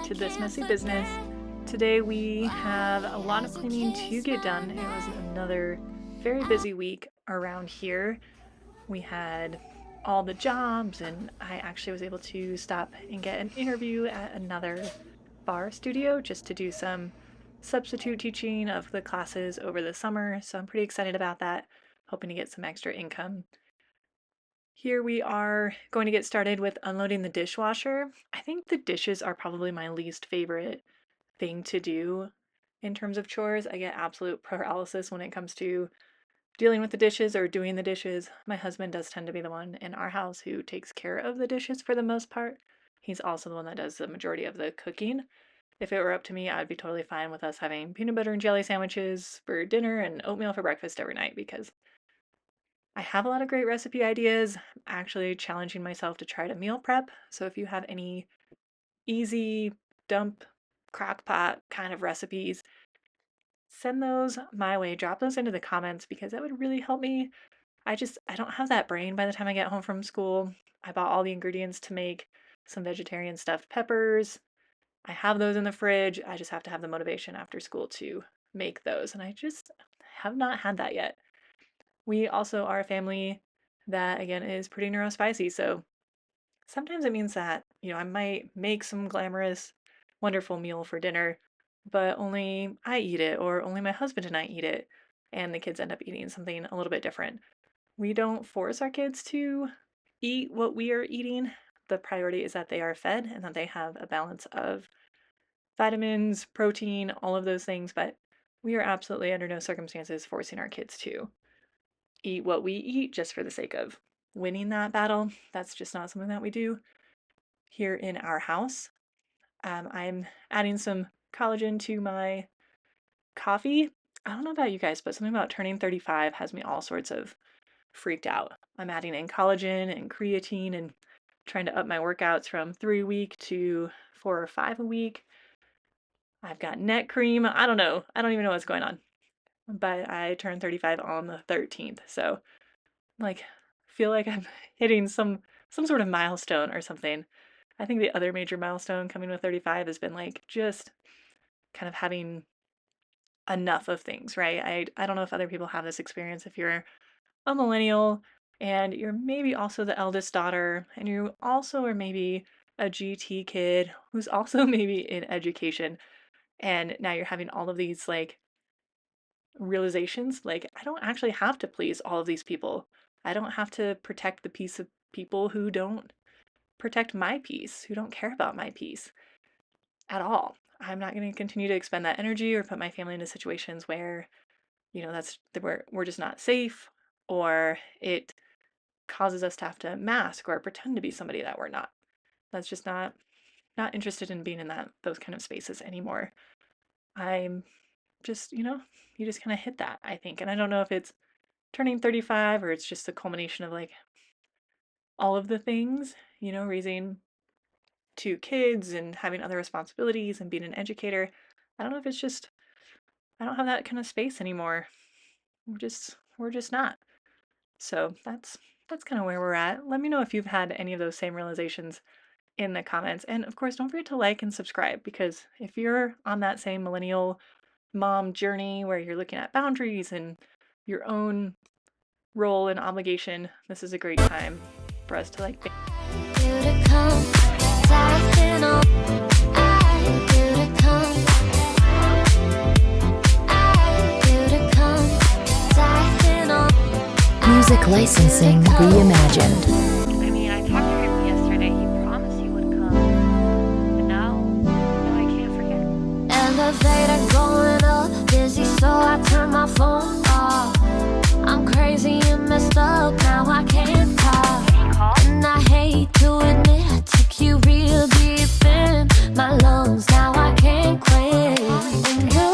to This Messy Business. Today we have a lot of cleaning to get done. It was another very busy week around here. We had all the jobs, and I actually was able to stop and get an interview at another bar studio just to do some substitute teaching of the classes over the summer. So I'm pretty excited about that, hoping to get some extra income. Here we are going to get started with unloading the dishwasher. I think the dishes are probably my least favorite thing to do in terms of chores. I get absolute paralysis when it comes to dealing with the dishes or doing the dishes. My husband does tend to be the one in our house who takes care of the dishes for the most part. He's also the one that does the majority of the cooking. If it were up to me, I would be totally fine with us having peanut butter and jelly sandwiches for dinner and oatmeal for breakfast every night, because I have a lot of great recipe ideas. I'm actually challenging myself to try to meal prep. So if you have any easy dump crock pot kind of recipes, send those my way. Drop those into the comments because that would really help me. I don't have that brain by the time I get home from school. I bought all the ingredients to make some vegetarian stuffed peppers. I have those in the fridge. I just have to have the motivation after school to make those, and I just have not had that yet. We also are a family that, again, is pretty neurospicy, so sometimes it means that, I might make some glamorous, wonderful meal for dinner, but only I eat it, or only my husband and I eat it, and the kids end up eating something a little bit different. We don't force our kids to eat what we are eating. The priority is that they are fed and that they have a balance of vitamins, protein, all of those things, but we are absolutely under no circumstances forcing our kids to eat what we eat just for the sake of winning that battle. That's just not something that we do here in our house. I'm adding some collagen to my coffee. I don't know about you guys, but something about turning 35 has me all sorts of freaked out. I'm adding in collagen and creatine and trying to up my workouts from 3 a week to 4 or 5 a week. I've got neck cream. I don't know. I don't even know what's going on. But I turned 35 on the 13th, so feel like I'm hitting some sort of milestone or something. I think the other major milestone coming with 35 has been just kind of having enough of things, right? I don't know if other people have this experience. If you're a millennial and you're maybe also the eldest daughter, and you also are maybe a GT kid who's also maybe in education, and now you're having all of these realizations, I don't actually have to please all of these people. I don't have to protect the peace of people who don't protect my peace, who don't care about my peace at all. I'm not going to continue to expend that energy or put my family into situations where, we're just not safe, or it causes us to have to mask or pretend to be somebody that we're not. That's just not interested in being in those kind of spaces anymore. I'm just, you just kind of hit that, I think. And I don't know if it's turning 35 or it's just the culmination of all of the things, raising 2 kids and having other responsibilities and being an educator. I don't know if it's just, I don't have that kind of space anymore. We're just not. So that's kind of where we're at. Let me know if you've had any of those same realizations in the comments. And of course, don't forget to like and subscribe, because if you're on that same millennial mom journey where you're looking at boundaries and your own role and obligation, this is a great time for us to Music licensing reimagined. I talked to him yesterday. He promised he would come, but now I can't forget. Elevator going up, busy, so I turn my phone off. I'm crazy and messed up, now I can't talk. And I hate to admit I took you real deep in my lungs, now I can't quit. And you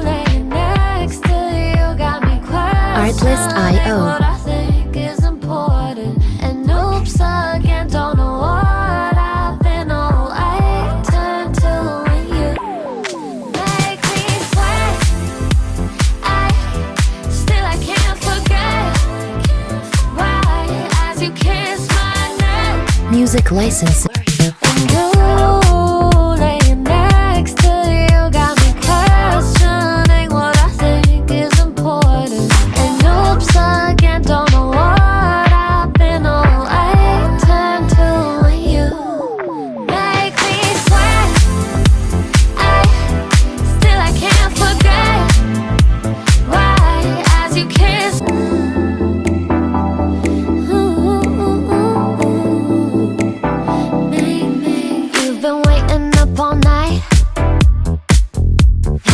laying next to you got me questioning what I think is important. And oops again, don't know what I've been all I turn to when you make me sweat. I can't forget why as you kiss my neck. Music licensing. And you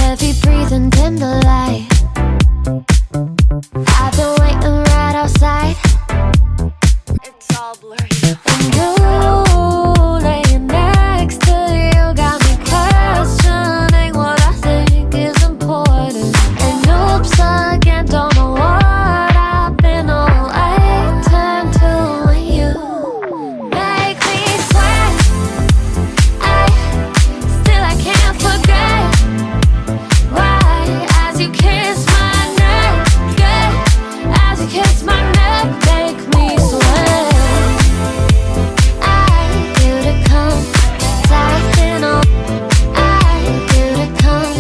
heavy breathing, dim the light. I've been waiting right outside. It's all blurry. And you laying next to you got me questioning what I think is important. And oops again, don't know what I've been all I turn to when you make me sweat. Still I can't forget why as you kiss my neck, yeah, as you kiss my neck, make me sweat. I do to come, tighten up. I do to come.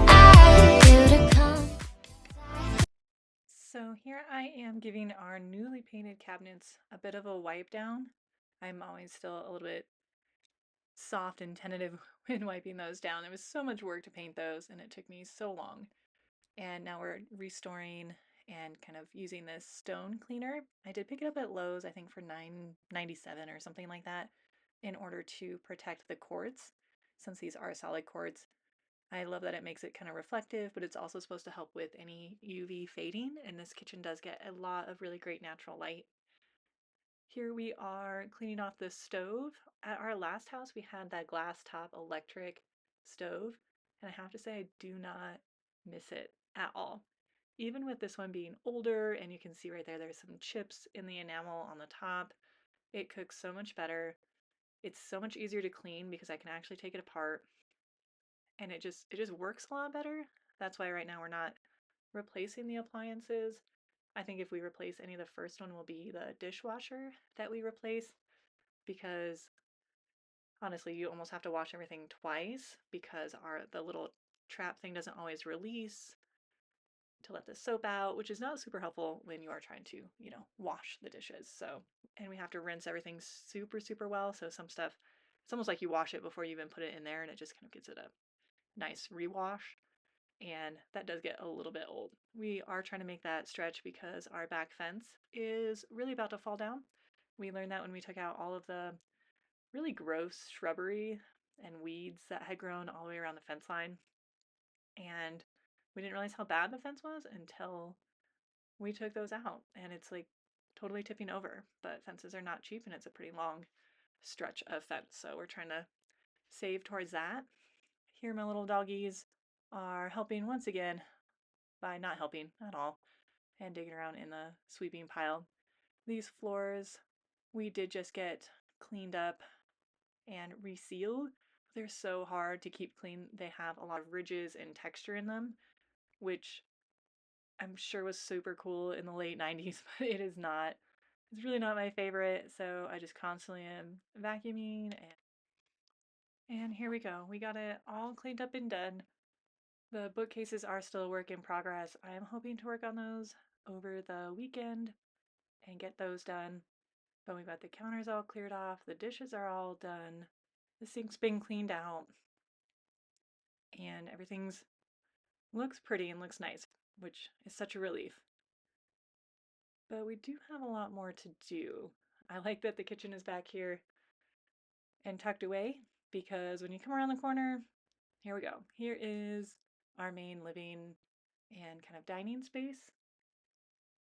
I do to come. So here I am giving our newly painted cabinets a bit of a wipe down. I'm always still a little bit soft and tentative when wiping those down. It was so much work to paint those and it took me so long. And now we're restoring and kind of using this stone cleaner. I did pick it up at Lowe's, I think for $9.97 or something like that, in order to protect the quartz, since these are solid quartz. I love that it makes it kind of reflective, but it's also supposed to help with any UV fading, and this kitchen does get a lot of really great natural light. Here we are cleaning off the stove. At our last house, we had that glass top electric stove, and I have to say I do not miss it at all. Even with this one being older, and you can see right there, there's some chips in the enamel on the top, it cooks so much better. It's so much easier to clean because I can actually take it apart, and it just works a lot better. That's why right now we're not replacing the appliances. I think if we replace any of the first one will be the dishwasher that we replace, because honestly you almost have to wash everything twice because the little trap thing doesn't always release to let the soap out, which is not super helpful when you are trying to, wash the dishes. So, and we have to rinse everything super well, so some stuff, it's almost like you wash it before you even put it in there, and it just kind of gives it a nice rewash, and that does get a little bit old. We are trying to make that stretch because our back fence is really about to fall down. We learned that when we took out all of the really gross shrubbery and weeds that had grown all the way around the fence line, and we didn't realize how bad the fence was until we took those out, and it's like totally tipping over. But fences are not cheap, and it's a pretty long stretch of fence, so we're trying to save towards that. Here my little doggies are helping once again by not helping at all and digging around in the sweeping pile. These floors we did just get cleaned up and resealed. They're so hard to keep clean. They have a lot of ridges and texture in them, which I'm sure was super cool in the late 90s, but it is not. It's really not my favorite, so I just constantly am vacuuming, and here we go. We got it all cleaned up and done. The bookcases are still a work in progress. I am hoping to work on those over the weekend and get those done. But we've got the counters all cleared off, the dishes are all done, the sink's been cleaned out, and everything's looks pretty and looks nice, which is such a relief. But we do have a lot more to do. I like that the kitchen is back here and tucked away, because when you come around the corner, here we go. Here is our main living and kind of dining space.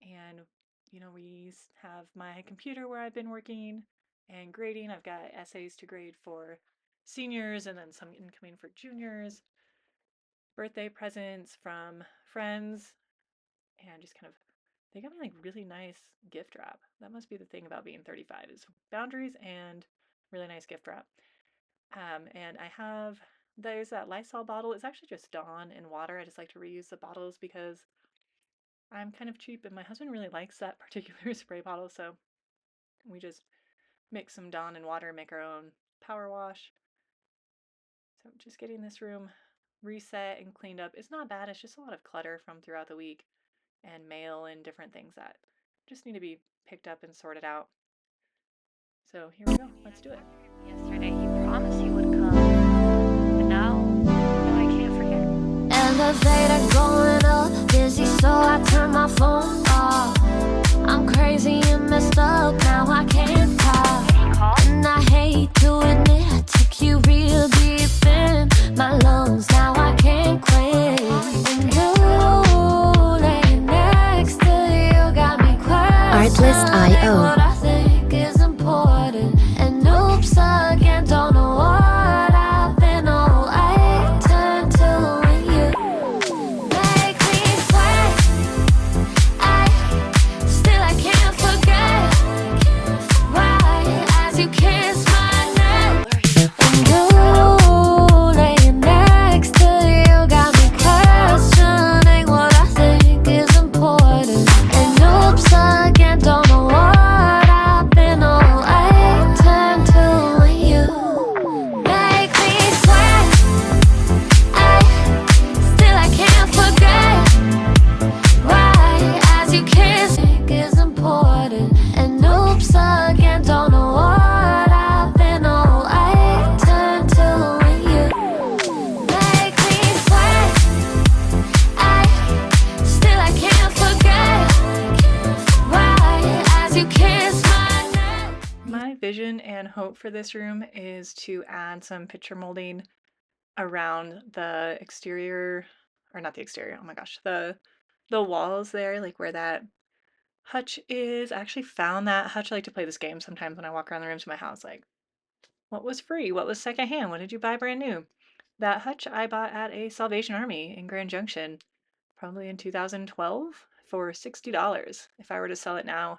And, we have my computer where I've been working and grading. I've got essays to grade for seniors and then some incoming for juniors. Birthday presents from friends, and just kind of, they got me like really nice gift wrap. That must be the thing about being 35, is boundaries and really nice gift wrap. And there's that Lysol bottle. It's actually just Dawn and water. I just like to reuse the bottles because I'm kind of cheap and my husband really likes that particular spray bottle. So we just mix some Dawn and water and make our own power wash. So just getting this room reset and cleaned up. It's not bad. It's just a lot of clutter from throughout the week and mail and different things that just need to be picked up and sorted out. So here we go. Let's do it. Yesterday he promised he would come, but now I can't forget. Elevator going up, busy, so I turn my phone off. I'm crazy and messed up, now I can't talk. And I hate to admit I took you real deep in my love. note for this room is to add some picture molding around the exterior, or not the exterior, oh my gosh, the walls there, like where that hutch is. I actually found that hutch. I like to play this game sometimes when I walk around the rooms of my house, like, what was free? What was secondhand? What did you buy brand new? That hutch I bought at a Salvation Army in Grand Junction, probably in 2012 for $60. If I were to sell it now,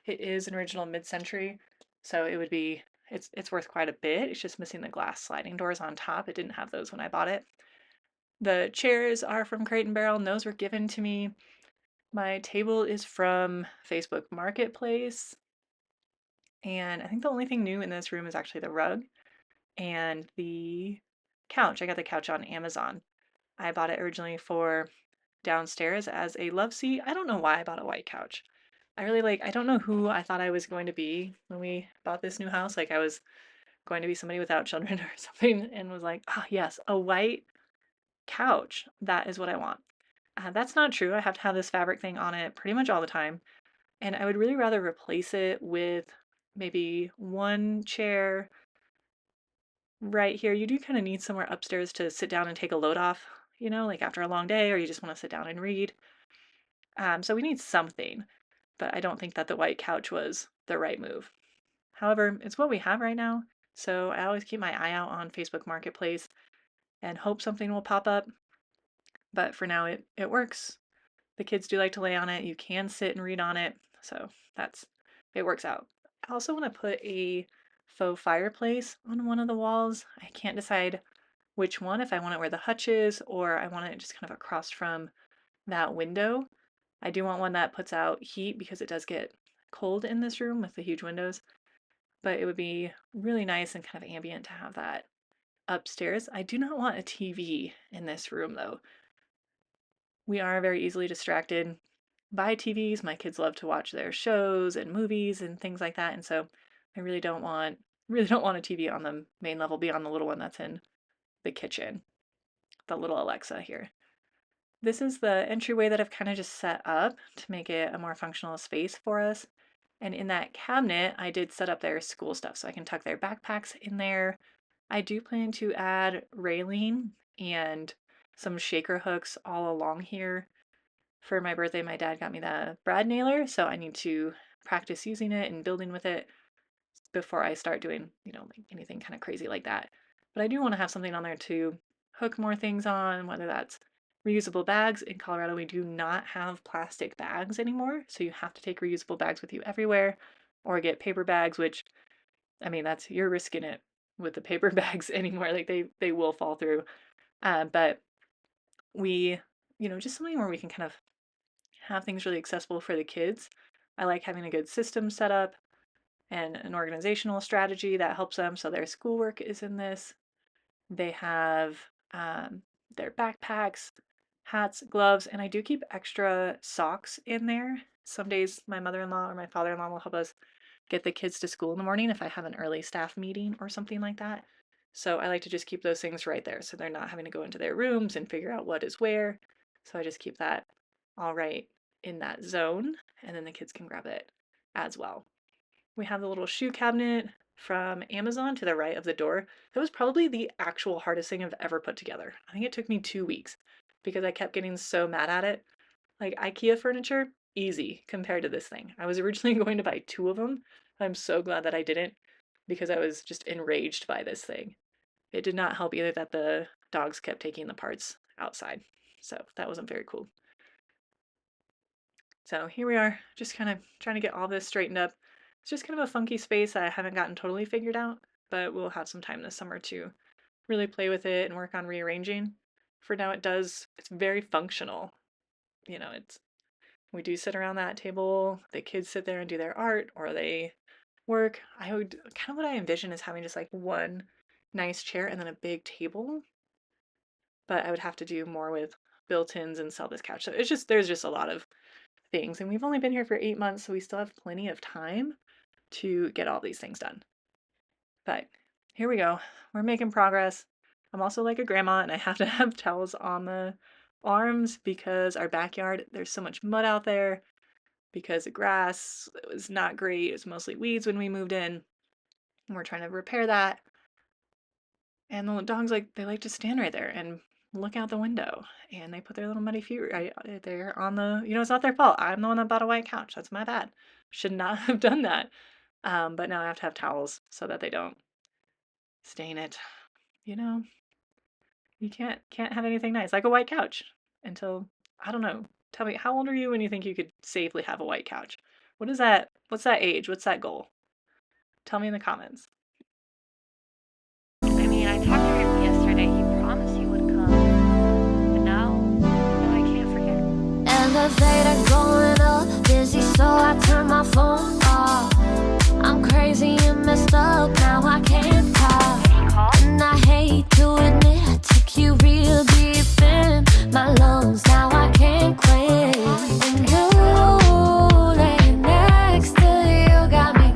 it is an original mid-century, so it would be it's worth quite a bit. It's just missing the glass sliding doors on top. It didn't have those when I bought it. The chairs are from Crate and Barrel, and those were given to me. My table is from Facebook Marketplace, and I think the only thing new in this room is actually the rug and the couch. I got the couch on Amazon. I bought it originally for downstairs as a love seat. I don't know why I bought a white couch. I don't know who I thought I was going to be when we bought this new house. Like I was going to be somebody without children or something, and was like, oh yes, a white couch. That is what I want. That's not true. I have to have this fabric thing on it pretty much all the time. And I would really rather replace it with maybe one chair right here. You do kind of need somewhere upstairs to sit down and take a load off, like after a long day, or you just want to sit down and read. So we need something, but I don't think that the white couch was the right move. However, it's what we have right now, so I always keep my eye out on Facebook Marketplace and hope something will pop up. But for now, it works. The kids do like to lay on it. You can sit and read on it, so it works out. I also want to put a faux fireplace on one of the walls. I can't decide which one, if I want it where the hutch is or I want it just kind of across from that window. I do want one that puts out heat because it does get cold in this room with the huge windows, but it would be really nice and kind of ambient to have that upstairs. I do not want a TV in this room though. We are very easily distracted by TVs. My kids love to watch their shows and movies and things like that, and so I really don't want a TV on the main level beyond the little one that's in the kitchen, the little Alexa here. This is the entryway that I've kind of just set up to make it a more functional space for us. And in that cabinet, I did set up their school stuff so I can tuck their backpacks in there. I do plan to add railing and some shaker hooks all along here. For my birthday, my dad got me the brad nailer, so I need to practice using it and building with it before I start doing, like anything kind of crazy like that. But I do want to have something on there to hook more things on, whether that's reusable bags. In Colorado, we do not have plastic bags anymore, so you have to take reusable bags with you everywhere or get paper bags, which, I mean, you're risking it with the paper bags anymore. Like they will fall through. But we, just something where we can kind of have things really accessible for the kids. I like having a good system set up and an organizational strategy that helps them. So their schoolwork is in this. They have their backpacks, hats, gloves, and I do keep extra socks in there. Some days my mother-in-law or my father-in-law will help us get the kids to school in the morning if I have an early staff meeting or something like that. So I like to just keep those things right there so they're not having to go into their rooms and figure out what is where. So I just keep that all right in that zone, and then the kids can grab it as well. We have the little shoe cabinet from Amazon to the right of the door. That was probably the actual hardest thing I've ever put together. I think it took me 2 weeks because I kept getting so mad at it. Like IKEA furniture, easy compared to this thing. I was originally going to buy 2 of them. I'm so glad that I didn't because I was just enraged by this thing. It did not help either that the dogs kept taking the parts outside. So that wasn't very cool. So here we are, just kind of trying to get all this straightened up. It's just kind of a funky space that I haven't gotten totally figured out, but we'll have some time this summer to really play with it and work on rearranging. For now, it's very functional. We do sit around that table, the kids sit there and do their art or they work. What I envision is having just like one nice chair and then a big table, but I would have to do more with built-ins and sell this couch. So there's just a lot of things, and we've only been here for 8 months, so we still have plenty of time to get all these things done. But here we go. We're making progress. I'm also like a grandma, and I have to have towels on the arms because our backyard, there's so much mud out there because the grass was not great. It was mostly weeds when we moved in. and we're trying to repair that. And the dogs, like, they like to stand right there and look out the window, and they put their little muddy feet right there on the, it's not their fault. I'm the one that bought a white couch. That's my bad. Should not have done that. But now I have to have towels so that they don't stain it. You can't have anything nice like a white couch until, I don't know. Tell me, how old are you when you think you could safely have a white couch? What is that? What's that age? What's that goal? Tell me in the comments. I mean, I talked to him yesterday. He promised he would come. And now I can't forget. Elevator going up, busy, so I turn my phone off. I'm crazy and messed up, now I can't talk. And I hate to admit, took you real deep in my lungs, now I can't quit. And you laying next to you got me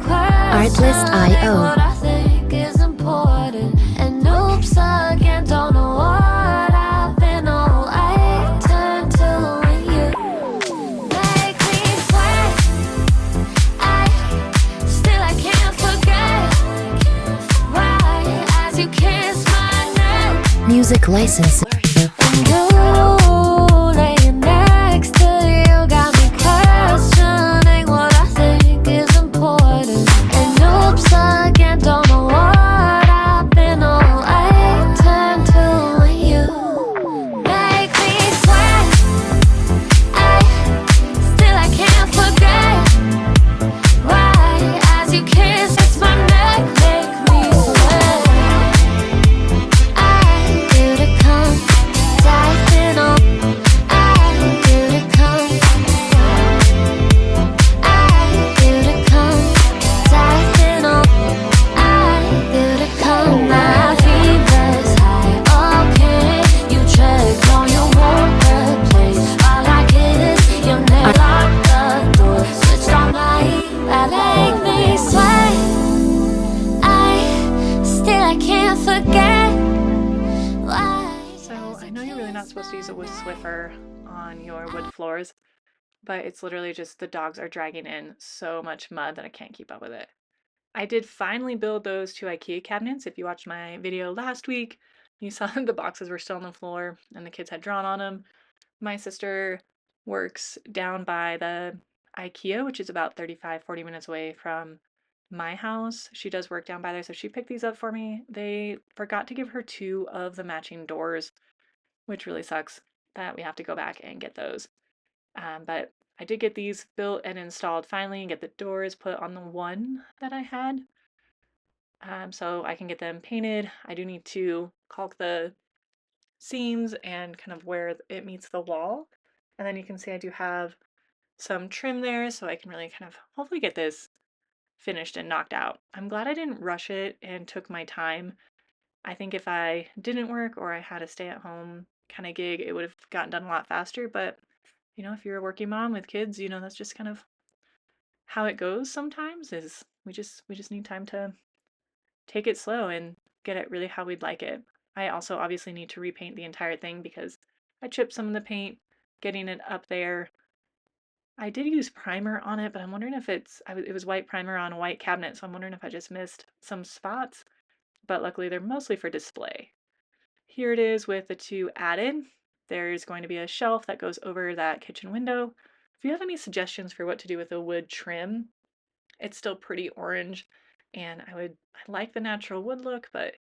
Artlist.io. what I think is important. And oops again, don't know what I've been all I turn to when you make me sweat. I can't forget right as you kiss my neck. Music license. And you laying next to you got me questioning what I think is important. And oops again, don't know what I've been all I turn to when you make me sweat. I can't forget right as you kiss my neck, make me sweat. I do to come, diving on. I do to come. I do to come, diving on. I do to come. My fever's high, okay. You check on your won't replace. All I get is your name. Lock the door, switched on my heat. That make me sweat. I can't forget why. So I know you're really not supposed to use a wood Swiffer on your wood floors, but it's literally just the dogs are dragging in so much mud that I can't keep up with it. I did finally build those two IKEA cabinets. If you watched my video last week, you saw the boxes were still on the floor and the kids had drawn on them. My sister works down by the IKEA, which is about 35-40 minutes away from my house. She does work down by there, so she picked these up for me. They forgot to give her 2 of the matching doors, which really sucks that we have to go back and get those. But I did get these built and installed finally and get the doors put on the one that I had. So I can get them painted. I do need to caulk the seams and kind of where it meets the wall. And then you can see I do have some trim there, so I can really kind of hopefully get this finished and knocked out. I'm glad I didn't rush it and took my time. I think if I didn't work or I had a stay-at-home kind of gig, it would have gotten done a lot faster. But if you're a working mom with kids, that's just kind of how it goes sometimes. Is we just need time to take it slow and get it really how we'd like it. I also obviously need to repaint the entire thing because I chipped some of the paint getting it up there. I did use primer on it, but I'm wondering if it was white primer on a white cabinet, so I'm wondering if I just missed some spots, but luckily they're mostly for display. Here it is with the 2 added. There's going to be a shelf that goes over that kitchen window. If you have any suggestions for what to do with the wood trim, it's still pretty orange, and I like the natural wood look, but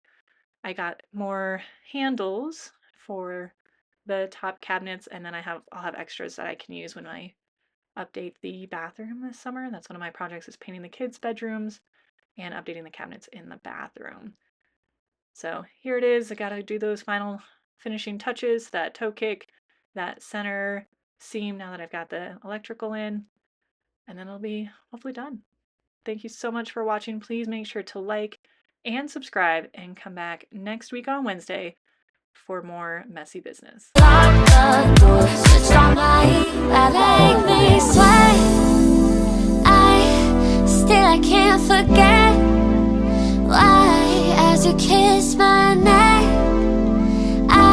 I got more handles for the top cabinets, and then I'll have extras that I can use when I update the bathroom this summer. That's one of my projects, is painting the kids' bedrooms and updating the cabinets in the bathroom. So here it is. I gotta do those final finishing touches, that toe kick, that center seam now that I've got the electrical in, and then it'll be hopefully done. Thank you so much for watching. Please make sure to like and subscribe and come back next week on Wednesday for more messy business. Lock the door, switched on my heat, that make me sweat. I can't forget why as you kiss my neck.